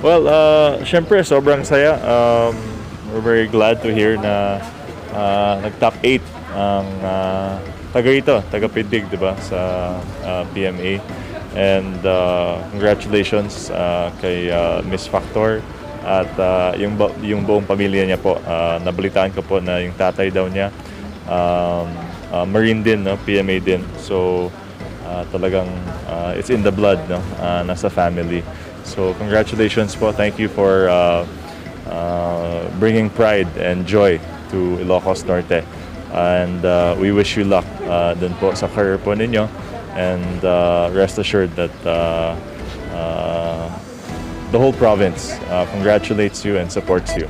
Well, syempre sobrang saya. We're very glad to hear na nag-top 8 ang taga rito, taga Piddig, 'di ba, sa PMA. And congratulations kay Miss Factor at yung buong pamilya niya po. Nabalitaan ko po na yung tatay daw niya Marine din, no? PMA din. So talagang it's in the blood, no? Nasa family. So congratulations po. Thank you for bringing pride and joy to Ilocos Norte. And we wish you luck dun po sa career po ninyo. And rest assured that the whole province congratulates you and supports you.